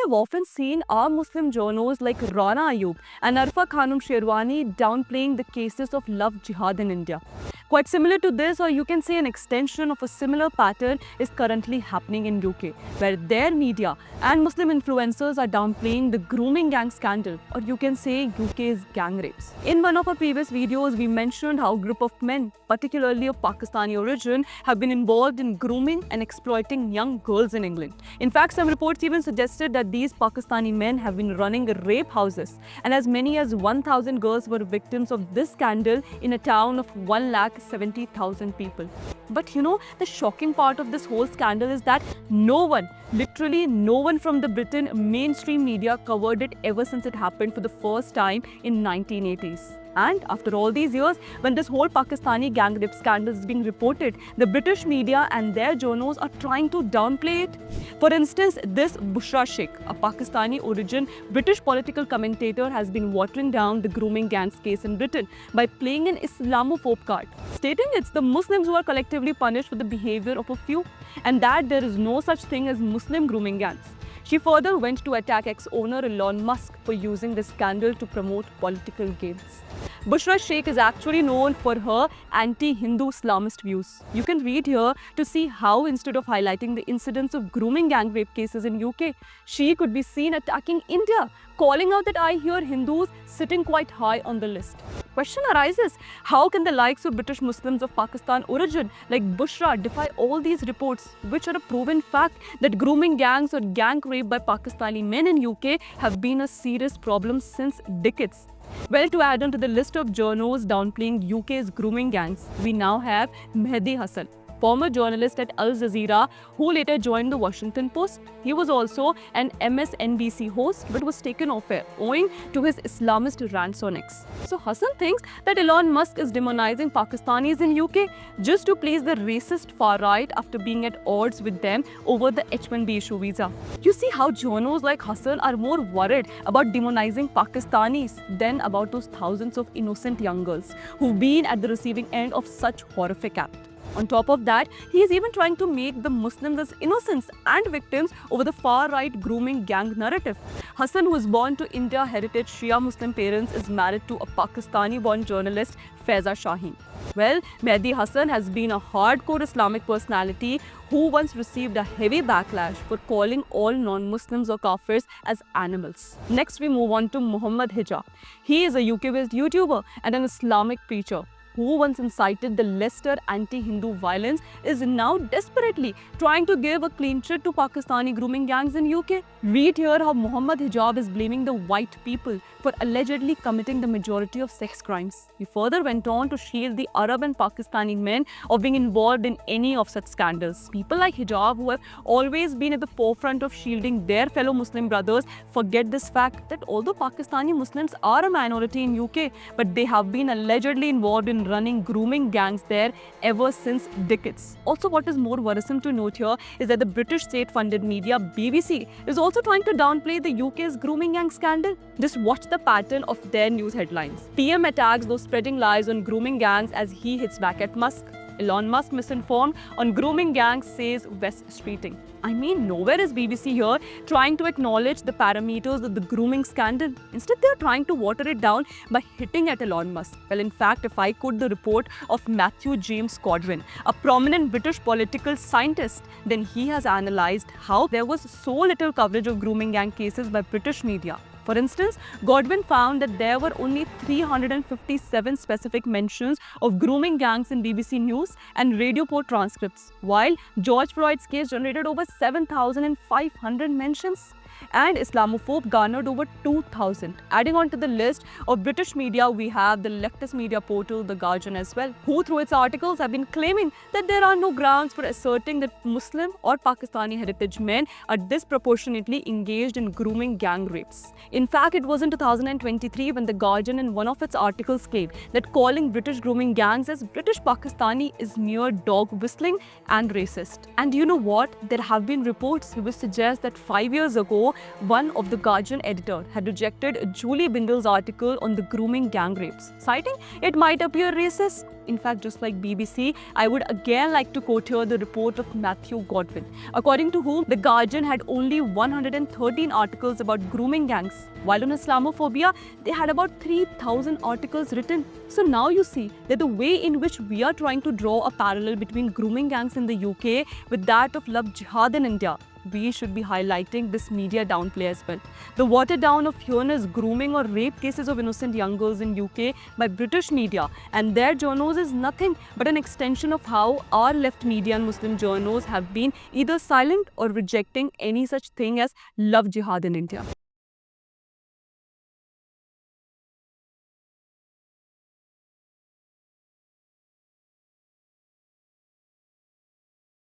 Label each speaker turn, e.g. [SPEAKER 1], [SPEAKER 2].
[SPEAKER 1] have often seen our Muslim journals like Rana Ayub and Arfa Khanum Sherwani downplaying the cases of love jihad in India. Quite similar to this, or you can say an extension of a similar pattern, is currently happening in UK, where their media and Muslim influencers are downplaying the grooming gang scandal, or you can say UK's gang rapes. In one of our previous videos, we mentioned how a group of men, particularly of Pakistani origin, have been involved in grooming and exploiting young girls in England. In fact, some reports even suggested that these Pakistani men have been running rape houses, and as many as 1,000 girls were victims of this scandal in a town of 170,000 people. But the shocking part of this whole scandal is that no one, literally no one from the Britain mainstream media covered it ever since it happened for the first time in 1980s. And after all these years, when this whole Pakistani gang rape scandal is being reported, the British media and their journals are trying to downplay it. For instance, this Bushra Sheikh, a Pakistani origin British political commentator, has been watering down the grooming gangs case in Britain by playing an Islamophobe card, stating it's the Muslims who are collectively punished for the behavior of a few, and that there is no such thing as Muslim grooming gangs. She further went to attack ex-owner Elon Musk for using the scandal to promote political gains. Bushra Sheikh is actually known for her anti-Hindu Islamist views. You can read here to see how, instead of highlighting the incidents of grooming gang rape cases in UK, she could be seen attacking India, calling out that I hear Hindus sitting quite high on the list. Question arises, how can the likes of British Muslims of Pakistan origin like Bushra defy all these reports, which are a proven fact that grooming gangs or gang rape by Pakistani men in UK have been a serious problem since decades? Well, to add on to the list of journals downplaying UK's grooming gangs, we now have Mehdi Hasan, former journalist at Al Jazeera, who later joined the Washington Post. He was also an MSNBC host, but was taken off air owing to his Islamist rants on X. So Hasan thinks that Elon Musk is demonizing Pakistanis in UK just to please the racist far right after being at odds with them over the H-1B issue visa. You see how journals like Hasan are more worried about demonizing Pakistanis than about those thousands of innocent young girls who've been at the receiving end of such horrific act. On top of that, he is even trying to make the Muslims as innocents and victims over the far-right grooming gang narrative. Hasan, who was born to India heritage Shia Muslim parents, is married to a Pakistani-born journalist, Faiza Shaheen. Well, Mehdi Hasan has been a hardcore Islamic personality who once received a heavy backlash for calling all non-Muslims or kafirs as animals. Next, we move on to Muhammad Hijab. He is a UK-based YouTuber and an Islamic preacher who once incited the Leicester anti-Hindu violence, is now desperately trying to give a clean sheet to Pakistani grooming gangs in UK. Read here how Muhammad Hijab is blaming the white people for allegedly committing the majority of sex crimes. He further went on to shield the Arab and Pakistani men of being involved in any of such scandals. People like Hijab, who have always been at the forefront of shielding their fellow Muslim brothers, forget this fact that although Pakistani Muslims are a minority in UK, but they have been allegedly involved in running grooming gangs there ever since decades. Also, what is more worrisome to note here is that the British state-funded media BBC is also trying to downplay the UK's grooming gang scandal. Just watch the pattern of their news headlines. PM attacks those spreading lies on grooming gangs as he hits back at Musk. Elon Musk misinformed on grooming gangs, says West Streeting. I mean, nowhere is BBC here trying to acknowledge the parameters of the grooming scandal. Instead, they are trying to water it down by hitting at Elon Musk. Well, in fact, if I quote the report of Matthew James Godwin, a prominent British political scientist, then he has analysed how there was so little coverage of grooming gang cases by British media. For instance, Godwin found that there were only 357 specific mentions of grooming gangs in BBC News and Radio 4 transcripts, while George Floyd's case generated over 7,500 mentions, and Islamophobe garnered over 2,000. Adding on to the list of British media, we have the leftist media portal The Guardian as well, who through its articles have been claiming that there are no grounds for asserting that Muslim or Pakistani heritage men are disproportionately engaged in grooming gang rapes. In fact, it was in 2023 when The Guardian in one of its articles claimed that calling British grooming gangs as British Pakistani is mere dog whistling and racist. And you know what? There have been reports which suggest that 5 years ago, ago, one of the Guardian editor had rejected Julie Bindle's article on the grooming gang rapes, citing it might appear racist. In fact, just like BBC, I would again like to quote here the report of Matthew Godwin, according to whom the Guardian had only 113 articles about grooming gangs, while on Islamophobia, they had about 3,000 articles written. So now you see that the way in which we are trying to draw a parallel between grooming gangs in the UK with that of love jihad in India, we should be highlighting this media downplay as well. The watered down of heinous grooming or rape cases of innocent young girls in UK by British media and their journos is nothing but an extension of how our left media and Muslim journos have been either silent or rejecting any such thing as love jihad in India.